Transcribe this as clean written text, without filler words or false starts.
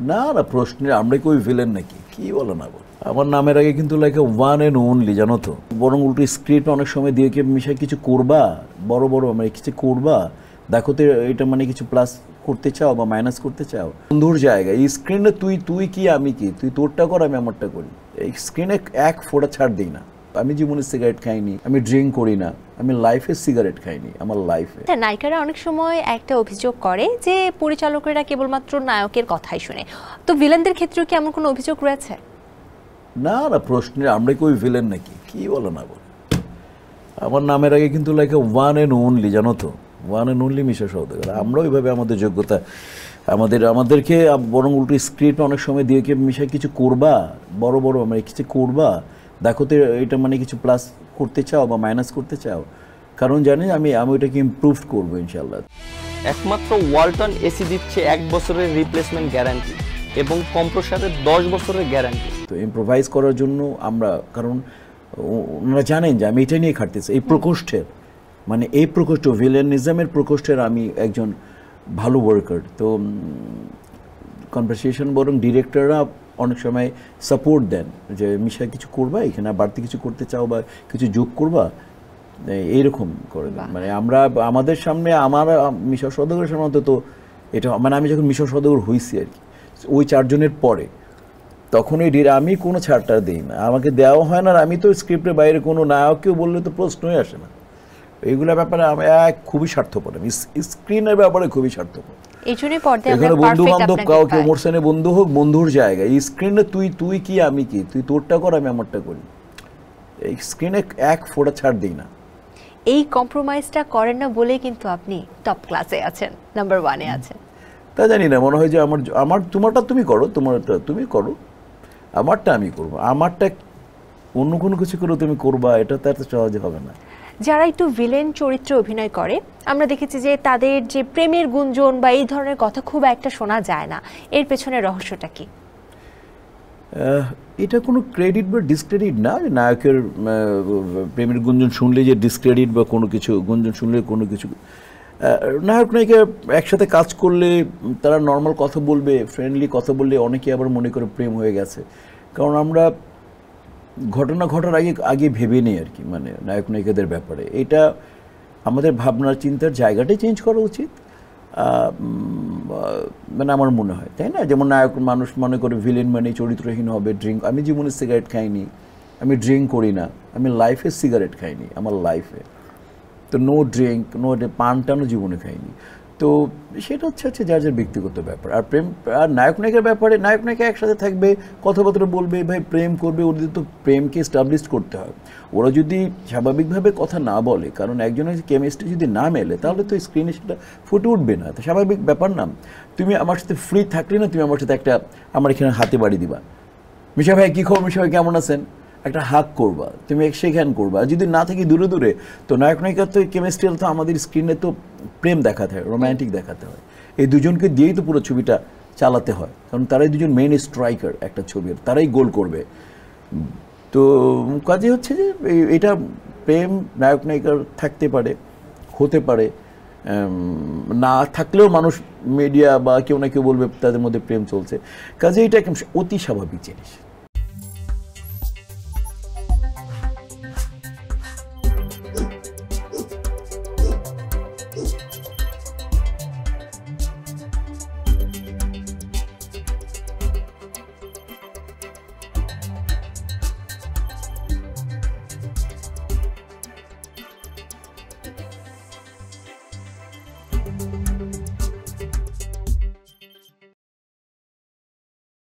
না না, প্রশ্নের আমরা কি ওই ভিলেন নাকি? কি বলো না বল, আমার নামের আগে কিন্তু লাইক ওয়ান এন্ড ওনলি, জানো তো। বরং উল্টো স্ক্রিপ্ট অনেক সময় দিয়ে কে মিশাই কিছু করবা, বড় বড় মানে কিছু করবা, দেখো তো এটা মানে কিছু প্লাস করতে চাও বা মাইনাস করতে চাও। বন্ধুর জায়গা এই স্ক্রিনে তুই তুই কি আমি কি, তুই তোরটা কর আমি আমারটা করি। এই স্ক্রিনে এক ফোঁটা ছাড় দিই না। আমি জীবনে সিগারেট খাইনি, আমি ড্রিঙ্ক করি না, আমি লাইফে সিগারেট খাইনি আমার লাইফে। নায়িকারা অনেক সময় একটা অভিযোগ করে যে পরিচালকেরা কেবলমাত্র নায়কের কথাই শুনে, তো ভিলেনদের ক্ষেত্রেও কি এমন কোনো অভিযোগ রয়েছে? না না, প্রশ্নের আমরা কি ওই ভিলেন নাকি? কি বলো না বল, আমার নামের আগে কিন্তু লাইক ওয়ান এন্ড ওনলি, জানো তো, ওয়ান এন্ড ওনলি মিশা সওদাগর। আমরা ওইভাবে আমাদের যোগ্যতা আমাদেরকে বরং উল্টো স্ক্রিপ্ট অনেক সময় দিয়ে কে মিশাই কিছু করবা, বড় বড় মানে কিছু করবা, দেখো তো এটা মানে কিছু প্লাস করতে চাও বা মাইনাস করতে চাও। কারণ জানি আমি ওইটাকে ইমপ্রুভ করবো ইনশাল্লাহ। একমাত্র ওয়ালটন এসি দিচ্ছে 1 বছরের রিপ্লেসমেন্ট গ্যারান্টি এবং কম্প্রেসারের 10 বছরের গ্যারান্টি। তো ইম্প্রোভাইজ করার জন্য আমরা, কারণ ওনারা জানেন যে আমি এটা নিয়ে খাটতেছি এই প্রকোষ্ঠের, মানে এই প্রকোষ্ঠ ভিলেনিজমের প্রকোষ্ঠের আমি একজন ভালো ওয়ার্কার। তো কনভারসেশন বরং ডিরেক্টররা অনেক সময় সাপোর্ট দেন যে মিশা কিছু করবা, এখানে বাড়তি কিছু করতে চাও বা কিছু যোগ করবা, এইরকম করে। মানে আমরা আমাদের সামনে আমার মিশা সওদাগরের সামনে তো এটা মানে আমি যখন মিশা সওদাগর হয়েছি আর কি, ওই 4 জনের পরে, তখন আমি কোনো ছাড়টা দিই না, আমাকে দেওয়া হয় না। আর আমি তো স্ক্রিপ্টের বাইরে কোনো নায়ককেও বললে তো প্রশ্নই আসে না। এইগুলোর ব্যাপারে আমি খুবই স্বার্থপর, আমি স্ক্রিনের ব্যাপারে খুবই স্বার্থপর। এখানে বন্ধু বান্ধব কেউ মোরসেনে বন্ধু হোক, বন্ধুর জায়গা। এই স্ক্রিনে তুই তুই কি আমি কি, তুই তোরটা কর আমি আমারটা করি। এই স্ক্রিনে এক ফোঁটা ছাড় দিই না। এই কম্প্রোমাইজটা করেন না বলে কিন্তু আপনি টপ ক্লাসে আছেন, নাম্বার 1-এ আছেন। তা জানি না, মনে হয় যে আমার তোমারটা তুমি করো, তোমারটা তুমি করো, আমারটা আমি করবো। আমারটা অন্য কোনো কিছু করে তুমি করবা, এটা তো এত সহজে হবে না। যারা একটু ভিলেন চরিত্রে অভিনয় করে আমরা দেখেছি যে তাদের যে প্রেমের গুঞ্জন বা এই ধরনের কথা খুব একটা শোনা যায় না, এর পেছনে রহস্যটা কি? এটা কোনো ক্রেডিট বা ডিসক্রেডিট না। নায়কের প্রেমের গুঞ্জন শুনলে যে ডিসক্রেডিট বা কোনো কিছু, গুঞ্জন শুনলে কোনো কিছু, নায়ক নায়িকা একসাথে কাজ করলে তারা নর্মাল কথা বলবে, ফ্রেন্ডলি কথা বললে অনেকে আবার মনে করে প্রেম হয়ে গেছে। কারণ আমরা ঘটনা ঘটার আগে ভেবে নিই আর কি, মানে নায়ক নায়িকাদের ব্যাপারে। এটা আমাদের ভাবনার চিন্তার জায়গাটাই চেঞ্জ করা উচিত, মানে আমার মনে হয়, তাই না? যেমন নায়ক মানুষ মনে করে ভিলেন মানে চরিত্রহীন হবে, ড্রিঙ্ক। আমি জীবনে সিগারেট খাইনি, আমি ড্রিঙ্ক করি না, আমি লাইফে সিগারেট খাইনি আমার লাইফে। তো নো ড্রিঙ্ক, নো পান টানও জীবনে খাইনি। তো সেটা হচ্ছে যার যার ব্যক্তিগত ব্যাপার। আর প্রেম আর নায়ক নায়িকার ব্যাপারে, নায়ক নায়িকা একসাথে থাকবে, কথাবার্তা বলবে, ভাই প্রেম করবে, ওদের তো প্রেমকে এস্টাবলিশ করতে হয়। ওরা যদি স্বাভাবিকভাবে কথা না বলে, কারণ একজনের কেমিস্ট্রি যদি না মেলে, তাহলে তো স্ক্রিনে সেটা ফুটে উঠবে না। তো স্বাভাবিক ব্যাপার না। তুমি আমার সাথে ফ্রি থাকলে না, তুমি আমার সাথে আমার এখানে হাতে বাড়ি দিবা, মিশা ভাই কী খবর, মিশা ভাই কেমন আছেন, একটা হাক করবা, তুমি সেখান করবা। আর যদি না থাকি দূরে দূরে, তো নায়ক নায়িকার তো কেমিস্ট্রি তো আমাদের স্ক্রিনে তো প্রেম দেখাতে হয়, রোম্যান্টিক দেখাতে হয়। এই দুজনকে দিয়েই তো পুরো ছবিটা চালাতে হয়, কারণ তারাই দুজন মেইন স্ট্রাইকার একটা ছবির, তারাই গোল করবে। তো কাজে হচ্ছে যে এটা প্রেম নায়ক নায়িকার থাকতে পারে, হতে পারে, না থাকলেও মানুষ মিডিয়া বা কেউ না কেউ বলবে তাদের মধ্যে প্রেম চলছে। কাজে এটা অতি স্বাভাবিক জিনিস।